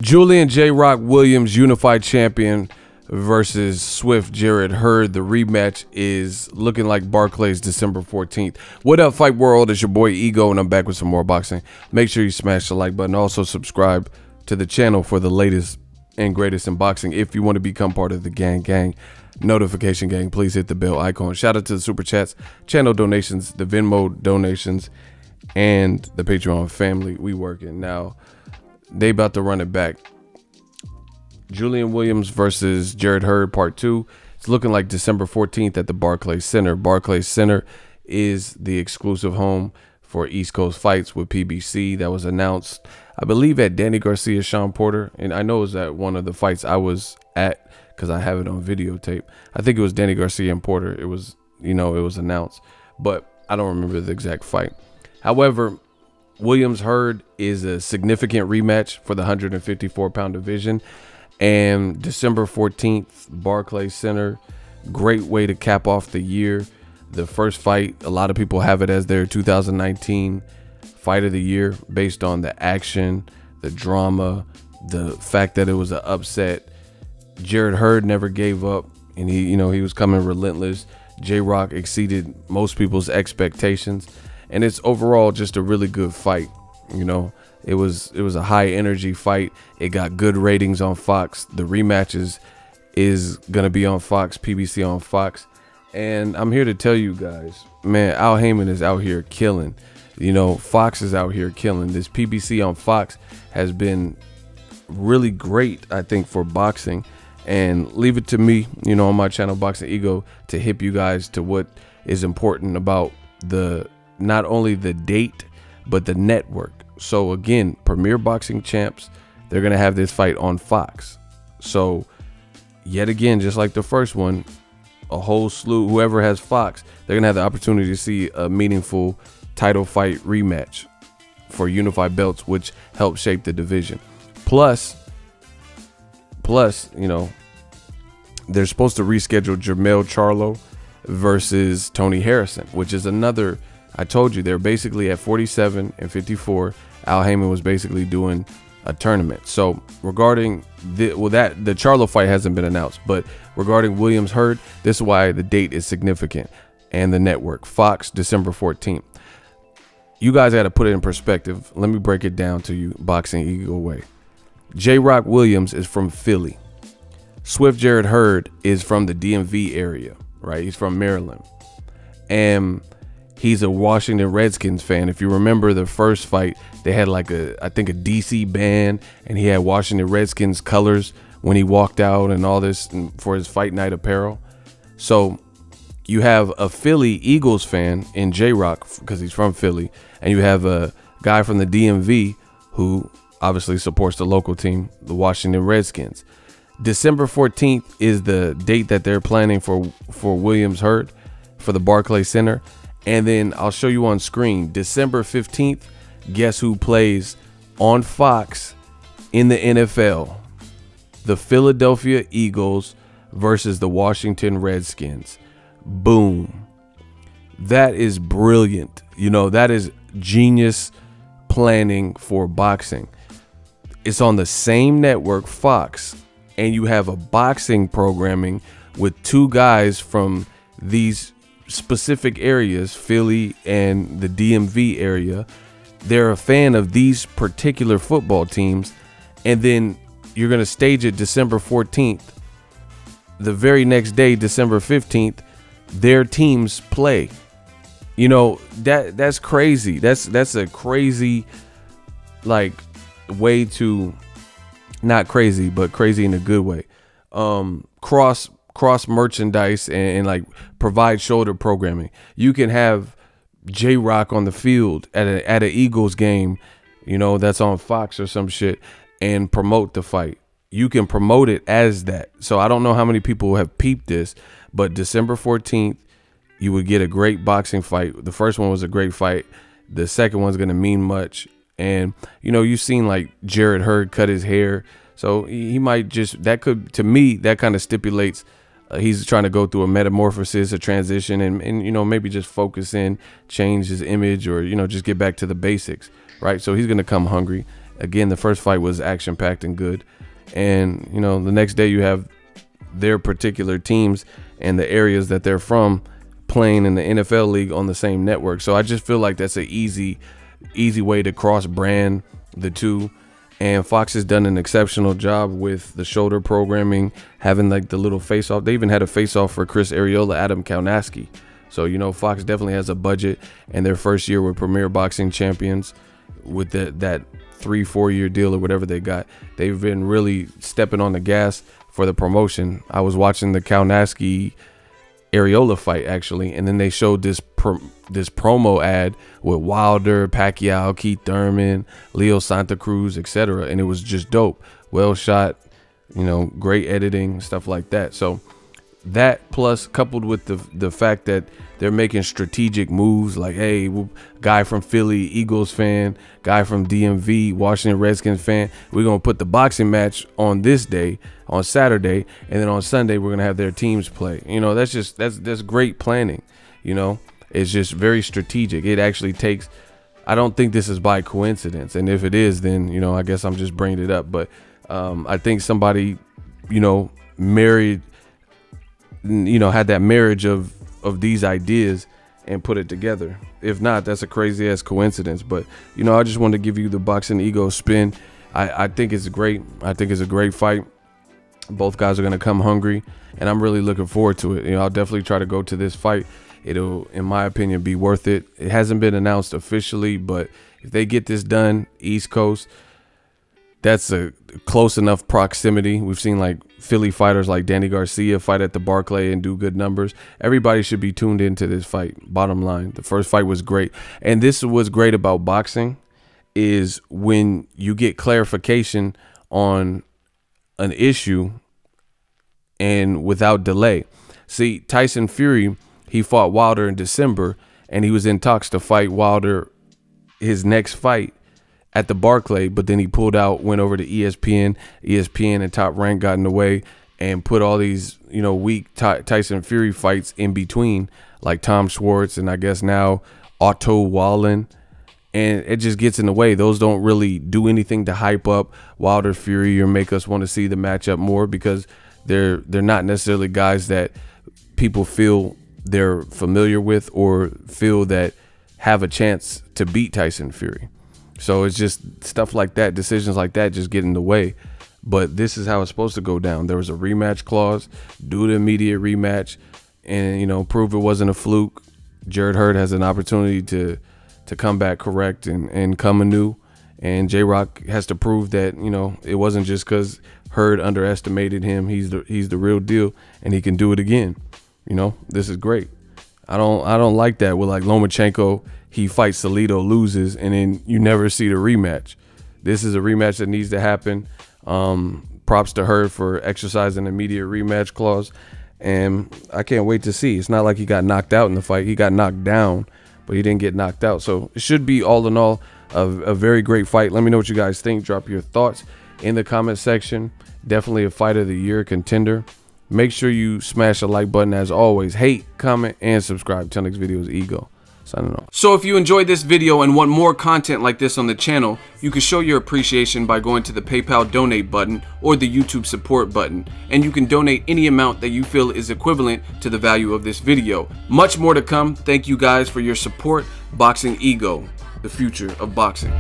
Julian J. Rock Williams, unified champion, versus Swift Jarrett Hurd. The rematch is looking like Barclays, December 14th. What up, Fight World? It's your boy Ego, and I'm back with some more boxing. Make sure you smash the like button. Also, subscribe to the channel for the latest and greatest in boxing. If you want to become part of the gang notification gang, please hit the bell icon. Shout out to the super chats, channel donations, the Venmo donations, and the Patreon family. We working now. They about to run it back. Julian Williams versus Jarrett Hurd, part 2. It's looking like December 14th at the Barclays Center. Barclays Center is the exclusive home for East Coast fights with PBC. That was announced, I believe, at Danny Garcia, Sean Porter. And I know it was at one of the fights I was at because I have it on videotape. I think it was Danny Garcia and Porter. It was, you know, it was announced, but I don't remember the exact fight. However, Williams Hurd is a significant rematch for the 154-pound division. And December 14th, Barclays Center, great way to cap off the year. The first fight, a lot of people have it as their 2019 fight of the year based on the action, the drama, the fact that it was an upset. Jarrett Hurd never gave up, and he was coming relentless. J-Rock exceeded most people's expectations. And it's overall just a really good fight. You know, it was a high energy fight. It got good ratings on Fox. The rematches is gonna be on Fox, PBC on Fox. And I'm here to tell you guys, man, Al Heyman is out here killing. You know, Fox is out here killing. This PBC on Fox has been really great, I think, for boxing. And leave it to me, you know, on my channel, Boxing Ego, to hip you guys to what is important about not only the date, but the network. So again, Premier Boxing Champs, they're going to have this fight on Fox. So yet again, just like the first one, a whole slew, whoever has Fox, they're going to have the opportunity to see a meaningful title fight rematch for unified belts, which helps shape the division. Plus, you know, they're supposed to reschedule Jermell Charlo versus Tony Harrison, which is another. I told you, they're basically at 47 and 54. Al Heyman was basically doing a tournament. So regarding the Charlo fight hasn't been announced, but regarding Williams Hurd, this is why the date is significant. And the network, Fox, December 14th. You guys got to put it in perspective. Let me break it down to you, Boxing Ego way. J-Rock Williams is from Philly. Swift Jarrett Hurd is from the DMV area, right? He's from Maryland. And he's a Washington Redskins fan. If you remember the first fight, they had like I think a DC band, and he had Washington Redskins colors when he walked out and all this for his fight night apparel. So you have a Philly Eagles fan in J-Rock because he's from Philly, and you have a guy from the DMV who obviously supports the local team, the Washington Redskins. December 14th is the date that they're planning for Williams Hurd for the Barclays Center. And then I'll show you on screen, December 15th, guess who plays on Fox in the NFL? The Philadelphia Eagles versus the Washington Redskins. Boom. That is brilliant. You know, that is genius planning for boxing. It's on the same network, Fox, and you have a boxing programming with two guys from these specific areas, Philly and the DMV area. They're a fan of these particular football teams, and then you're going to stage it December 14th. The very next day, December 15th, their teams play. You know, that's crazy. That's a crazy, like, way to, not crazy, but crazy in a good way. Cross merchandise and like provide shoulder programming. You can have J-Rock on the field at an Eagles game, you know, that's on Fox or some shit, and promote the fight. You can promote it as that. So I don't know how many people have peeped this, but December 14th, you would get a great boxing fight. The first one was a great fight. The second one's going to mean much. And, you know, you've seen like Jarrett Hurd cut his hair. So he might just, that could, to me, that kind of stipulates He's trying to go through a metamorphosis, a transition, and you know, maybe just focus in, change his image, or, you know, just get back to the basics, right? So he's going to come hungry. Again, the first fight was action-packed and good. And, you know, the next day you have their particular teams and the areas that they're from playing in the NFL league on the same network. So I just feel like that's an easy way to cross-brand the two. And Fox has done an exceptional job with the shoulder programming, having like the little face-off. They even had a face-off for Chris Arreola, Adam Kaunaski. So, you know, Fox definitely has a budget, and their first year with Premier Boxing Champions with that 3-4 year deal or whatever they got, they've been really stepping on the gas for the promotion. I was watching the Kaunaski Arreola fight actually, and then they showed this promo ad with Wilder, Pacquiao, Keith Thurman, Leo Santa Cruz, etc., and it was just dope, well shot, you know, great editing, stuff like that. So that, plus coupled with the fact that they're making strategic moves, like, hey, guy from Philly, Eagles fan, guy from DMV, Washington Redskins fan, we're gonna put the boxing match on this day, on Saturday, and then on Sunday we're gonna have their teams play. You know, that's great planning. You know, it's just very strategic. It actually takes, I don't think this is by coincidence, and if it is, then, you know, I guess I'm just bringing it up. But I think somebody, you know, married, you know, had that marriage of these ideas and put it together. If not, that's a crazy ass coincidence. But, you know, I just wanted to give you the Boxing Ego spin. I think it's great. I think it's a great fight. Both guys are going to come hungry, and I'm really looking forward to it. You know, I'll definitely try to go to this fight. It'll, in my opinion, be worth it. It hasn't been announced officially, but if they get this done, East Coast, that's a close enough proximity. We've seen like Philly fighters like Danny Garcia fight at the Barclays and do good numbers. Everybody should be tuned into this fight. Bottom line, the first fight was great. And this is what's great about boxing, is when you get clarification on an issue and without delay. See, Tyson Fury, he fought Wilder in December, and he was in talks to fight Wilder his next fight at the Barclays, but then he pulled out, went over to ESPN. ESPN and Top Rank got in the way and put all these, you know, weak Tyson Fury fights in between, like Tom Schwartz and I guess now Otto Wallen, and it just gets in the way. Those don't really do anything to hype up Wilder Fury or make us want to see the matchup more, because they're not necessarily guys that people feel they're familiar with or feel that have a chance to beat Tyson Fury. So it's just stuff like that, decisions like that just get in the way. But this is how it's supposed to go down. There was a rematch clause, do the immediate rematch, and, you know, prove it wasn't a fluke. Jarrett Hurd has an opportunity to come back correct and come anew. And J-Rock has to prove that, you know, it wasn't just because Hurd underestimated him. He's the real deal, and he can do it again. You know, this is great. I don't like that with like Lomachenko. He fights Salido, loses, and then you never see the rematch. This is a rematch that needs to happen. Props to Hurd for exercising the immediate rematch clause, and I can't wait to see. It's not like he got knocked out in the fight. He got knocked down, but he didn't get knocked out. So it should be, all in all, a very great fight. Let me know what you guys think. Drop your thoughts in the comment section. Definitely a fight of the year contender. Make sure you smash the like button as always. Hate, comment, and subscribe. Till next video is Ego. Signing off. So if you enjoyed this video and want more content like this on the channel, you can show your appreciation by going to the PayPal donate button or the YouTube support button, and you can donate any amount that you feel is equivalent to the value of this video. Much more to come. Thank you guys for your support. Boxing Ego, the future of boxing.